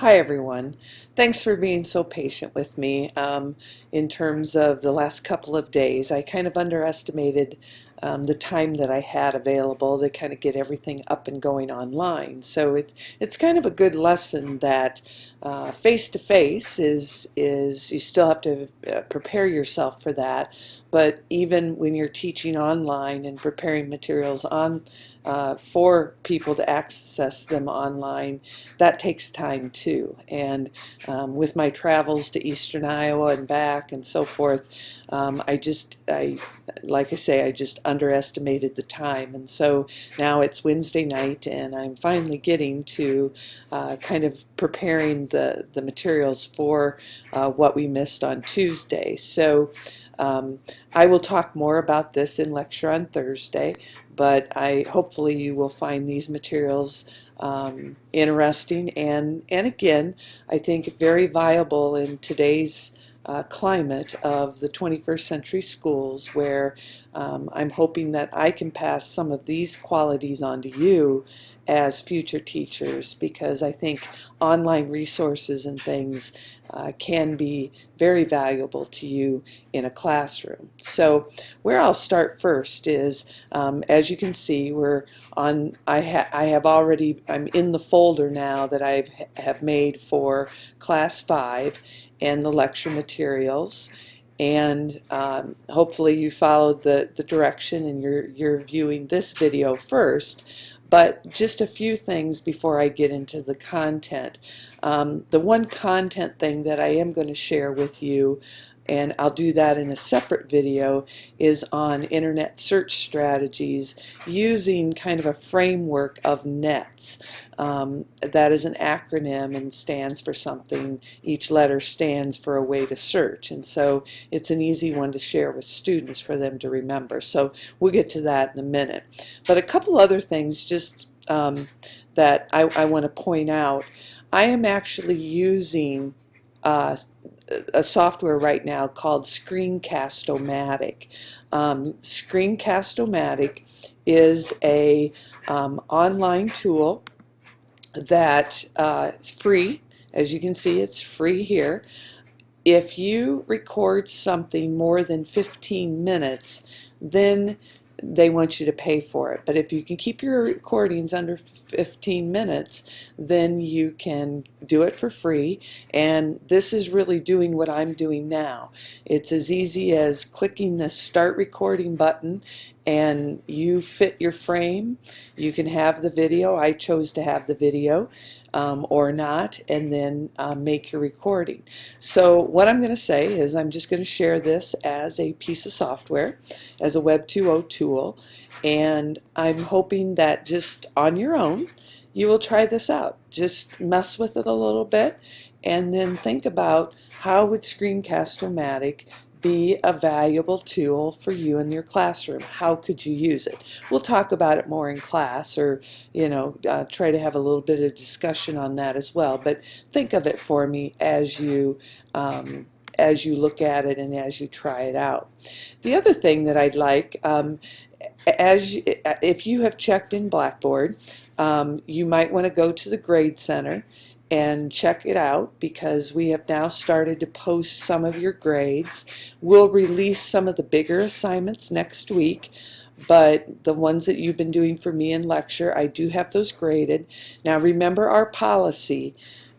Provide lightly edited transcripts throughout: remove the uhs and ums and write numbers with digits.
Hi everyone. Thanks for being so patient with me. In terms of the last couple of days, I kind of underestimated the time that I had available to kind of get everything up and going online. So it's kind of a good lesson that face-to-face is you still have to prepare yourself for that. But even when you're teaching online and preparing materials on for people to access them online, that takes time too. And with my travels to Eastern Iowa and back and so forth, like I say, I just underestimated the time. And so now it's Wednesday night, and I'm finally getting to kind of preparing the materials for what we missed on Tuesday. So I will talk more about this in lecture on Thursday, but hopefully you will find these materials interesting and again, I think very viable in today's climate of the 21st century schools, where I'm hoping that I can pass some of these qualities on to you as future teachers, because I think online resources and things can be very valuable to you in a classroom. So where I'll start first is, as you can see, I'm in the folder now that I have made for class 5 and the lecture materials. And hopefully you followed the direction and you're viewing this video first. But just a few things before I get into the content. The one content thing that I am going to share with you, and I'll do that in a separate video, is on internet search strategies using kind of a framework of NETs. That is an acronym and stands for something. Each letter stands for a way to search, and so it's an easy one to share with students for them to remember. So we'll get to that in a minute. But a couple other things just that I want to point out. I am actually using a software right now called Screencast-O-Matic. Screencast-O-Matic is a online tool that is free. As you can see, it's free here. If you record something more than 15 minutes, then they want you to pay for it. But if you can keep your recordings under 15 minutes, then you can do it for free. And this is really doing what I'm doing now. It's as easy as clicking the Start Recording button, and you fit your frame. You can have the video. I chose to have the video or not, and then make your recording. So what I'm going to say is I'm just going to share this as a piece of software, as a Web 2.0 tool, and I'm hoping that just on your own you will try this out. Just mess with it a little bit and then think about how would Screencast-O-Matic be a valuable tool for you in your classroom. How could you use it? We'll talk about it more in class, or try to have a little bit of discussion on that as well. But think of it for me as you look at it and as you try it out. The other thing that I'd like, if you have checked in Blackboard, you might want to go to the Grade Center and check it out, because we have now started to post some of your grades. We'll release some of the bigger assignments next week, but the ones that you've been doing for me in lecture, I do have those graded. Now remember our policy.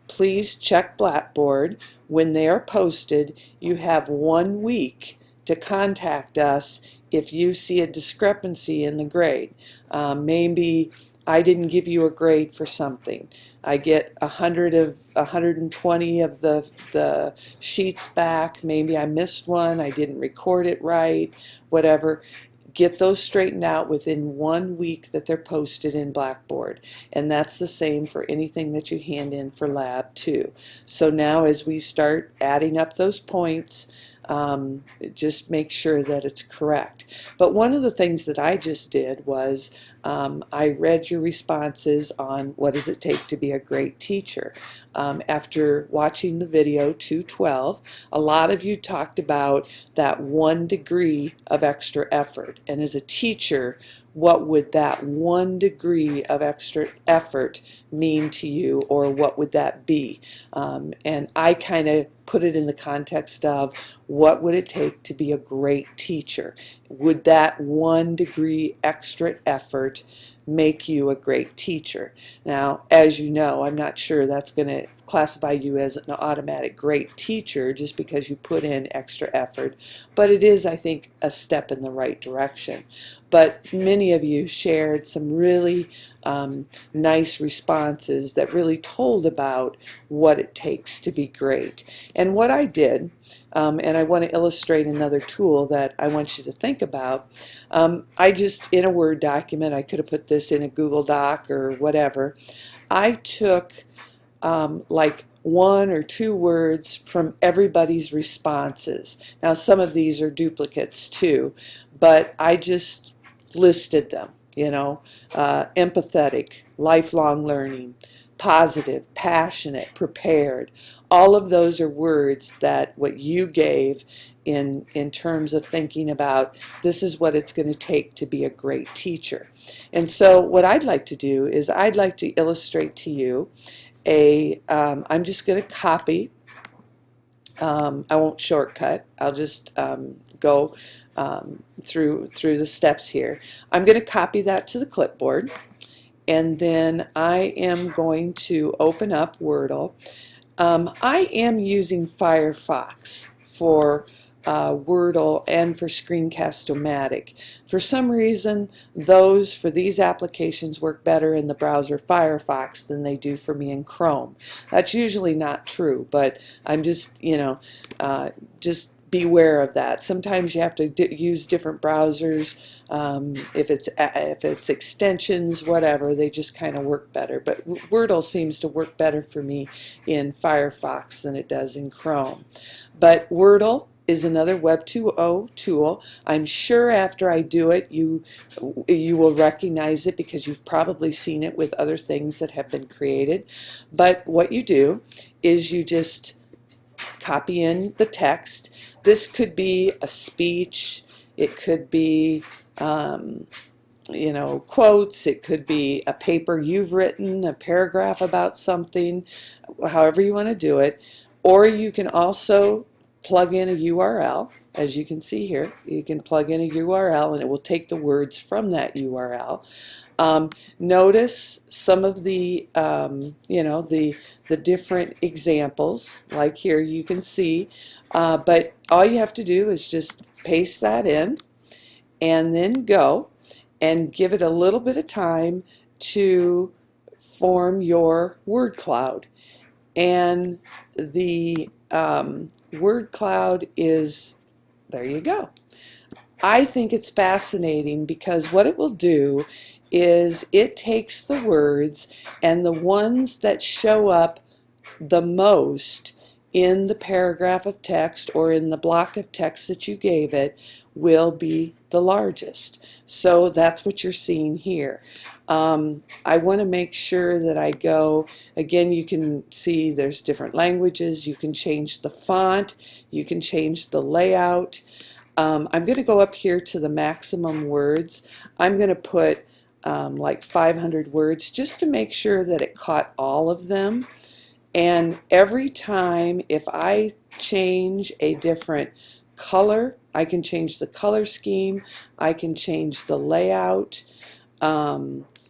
Please check Blackboard. When they are posted, you have 1 week to contact us if you see a discrepancy in the grade. Maybe I didn't give you a grade for something. I get 120 of the sheets back. Maybe I missed one. I didn't record it right. Whatever. Get those straightened out within 1 week that they're posted in Blackboard. And that's the same for anything that you hand in for Lab 2. So now as we start adding up those points, just make sure that it's correct. But one of the things that I just did was I read your responses on what does it take to be a great teacher. After watching the video 212, a lot of you talked about that 1 degree of extra effort. And as a teacher, what would that 1 degree of extra effort mean to you, or what would that be? And I kind of put it in the context of, what would it take to be a great teacher? Would that 1 degree extra effort make you a great teacher? Now, as you know, I'm not sure that's going to classify you as an automatic great teacher just because you put in extra effort, but it is, I think, a step in the right direction. But many of you shared some really nice responses that really told about what it takes to be great. And what I did, and I want to illustrate another tool that I want you to think about, I just, in a Word document, I could have put this in a Google Doc or whatever, I took like 1 or 2 words from everybody's responses. Now, some of these are duplicates too, but I just listed them, empathetic, lifelong learning, positive, passionate, prepared. All of those are words that what you gave in terms of thinking about, this is what it's going to take to be a great teacher. And so what I'd like to do is I'd like to illustrate to you I'm just going to copy. I won't shortcut. I'll just go through the steps here. I'm going to copy that to the clipboard, and then I am going to open up Wordle. I am using Firefox for Wordle and for Screencast-O-Matic. For some reason, those for these applications work better in the browser Firefox than they do for me in Chrome. That's usually not true, but I'm just, just beware of that. Sometimes you have to use different browsers. If it's extensions, whatever, they just kind of work better. But Wordle seems to work better for me in Firefox than it does in Chrome. But Wordle is another Web 2.0 tool. I'm sure after I do it, you will recognize it because you've probably seen it with other things that have been created. But what you do is you just copy in the text. This could be a speech. It could be quotes. It could be a paper you've written, a paragraph about something, however you want to do it. Or you can also plug in a URL. As you can see here, you can plug in a URL and it will take the words from that URL. Notice some of the, the different examples, like here you can see, but all you have to do is just paste that in and then go and give it a little bit of time to form your word cloud. And the word cloud is, there you go. I think it's fascinating because what it will do is it takes the words, and the ones that show up the most in the paragraph of text or in the block of text that you gave it will be the largest. So that's what you're seeing here. I want to make sure that I go, again, you can see there's different languages. You can change the font. You can change the layout. I'm going to go up here to the maximum words. I'm going to put like 500 words just to make sure that it caught all of them. And every time, if I change a different color, I can change the color scheme, I can change the layout.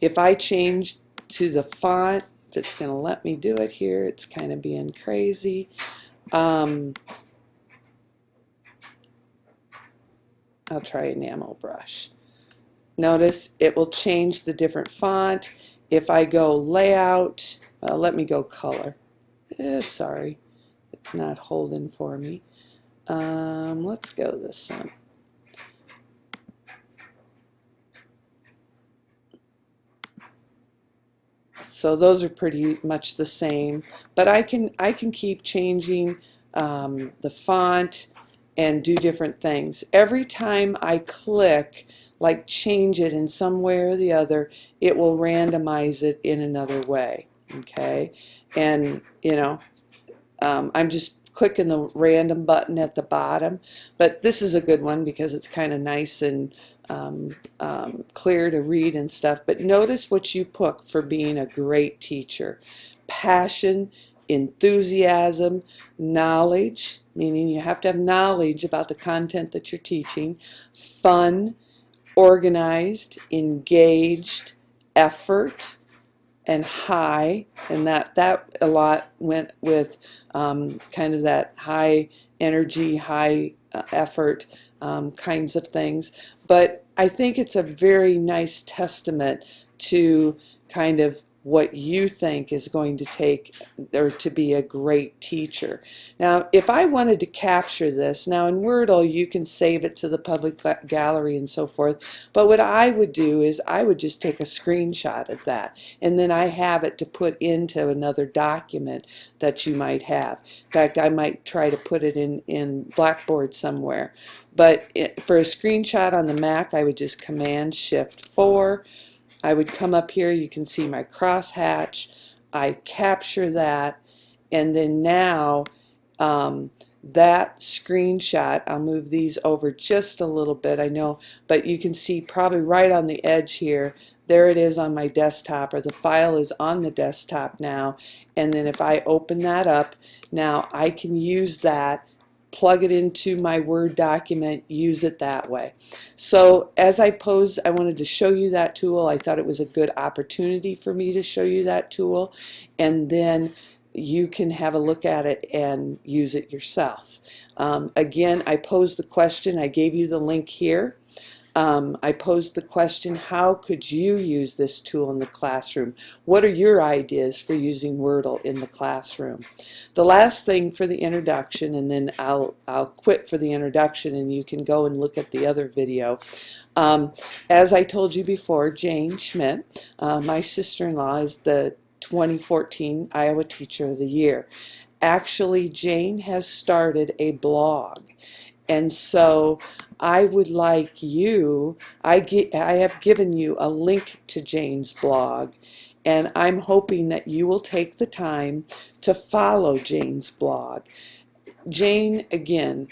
If I change to the font, if it's going to let me do it here, it's kind of being crazy. I'll try enamel brush. Notice it will change the different font. If I go layout, let me go color. Sorry, it's not holding for me. Let's go this one. So those are pretty much the same, but I can keep changing the font and do different things. Every time I click, like change it in some way or the other, it will randomize it in another way. Okay, and I'm just clicking the random button at the bottom, but this is a good one because it's kind of nice and clear to read and stuff. But notice what you put for being a great teacher: passion, enthusiasm, knowledge, meaning you have to have knowledge about the content that you're teaching, fun, organized, engaged, effort, and high, and that a lot went with kind of that high energy, high effort kinds of things. But I think it's a very nice testament to kind of what you think is going to take or to be a great teacher. Now, if I wanted to capture this, now in Wordle you can save it to the public gallery and so forth, but what I would do is I would just take a screenshot of that, and then I have it to put into another document that you might have. In fact, I might try to put it in Blackboard somewhere. But for a screenshot on the Mac, I would just Command-Shift-4. I would come up here, you can see my crosshatch, I capture that, and then now that screenshot, I'll move these over just a little bit, I know, but you can see probably right on the edge here, there it is on my desktop, or the file is on the desktop now, and then if I open that up, now I can use that, plug it into my Word document, use it that way. So as I posed, I wanted to show you that tool. I thought it was a good opportunity for me to show you that tool, and then you can have a look at it and use it yourself. Again, I posed the question, I gave you the link here. I posed the question, how could you use this tool in the classroom? What are your ideas for using Wordle in the classroom? The last thing for the introduction, and then I'll quit for the introduction and you can go and look at the other video. As I told you before, Jane Schmidt, my sister-in-law, is the 2014 Iowa Teacher of the Year. Actually, Jane has started a blog. And so I would like you, I have given you a link to Jane's blog, and I'm hoping that you will take the time to follow Jane's blog. Jane, again,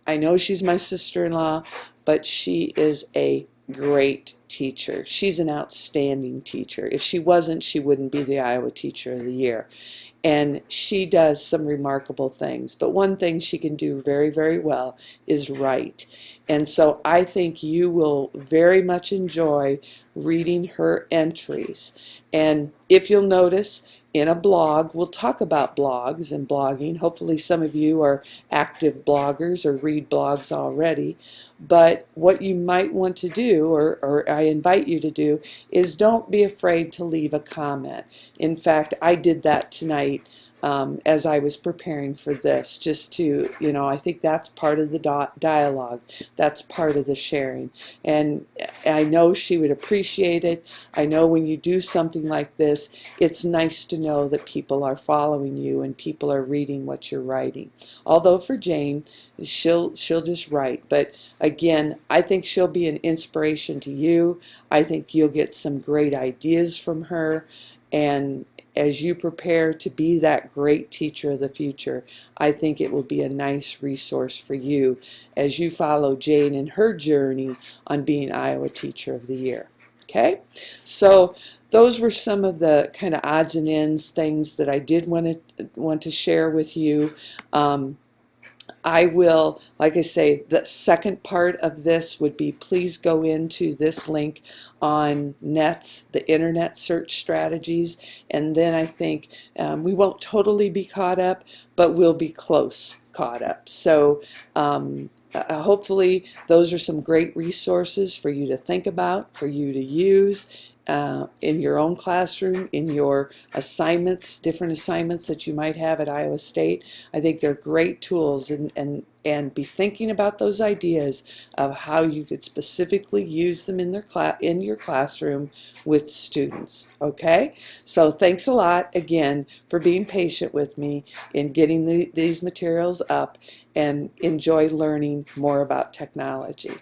I know she's my sister-in-law, but she is a great teacher. She's an outstanding teacher. If she wasn't, she wouldn't be the Iowa Teacher of the Year. And she does some remarkable things. But one thing she can do very, very well is write. And so I think you will very much enjoy reading her entries. And if you'll notice, in a blog, we'll talk about blogs and blogging. Hopefully some of you are active bloggers or read blogs already. But what you might want to do, or I invite you to do, is don't be afraid to leave a comment. In fact, I did that tonight as I was preparing for this, just to, I think that's part of the dialogue. That's part of the sharing. And I know she would appreciate it. I know when you do something like this, it's nice to know that people are following you and people are reading what you're writing. Although for Jane, she'll just write. But again, I think she'll be an inspiration to you. I think you'll get some great ideas from her. And as you prepare to be that great teacher of the future, I think it will be a nice resource for you as you follow Jane in her journey on being Iowa Teacher of the Year. Okay? So those were some of the kind of odds and ends things that I did want to share with you. I will, like I say, the second part of this would be, please go into this link on NETS, the Internet Search Strategies, and then I think we won't totally be caught up, but we'll be close caught up. So hopefully those are some great resources for you to think about, for you to use in your own classroom, in your assignments, different assignments that you might have at Iowa State. I think they're great tools, and be thinking about those ideas of how you could specifically use them in your classroom with students. Okay? So thanks a lot again for being patient with me in getting these materials up, and enjoy learning more about technology.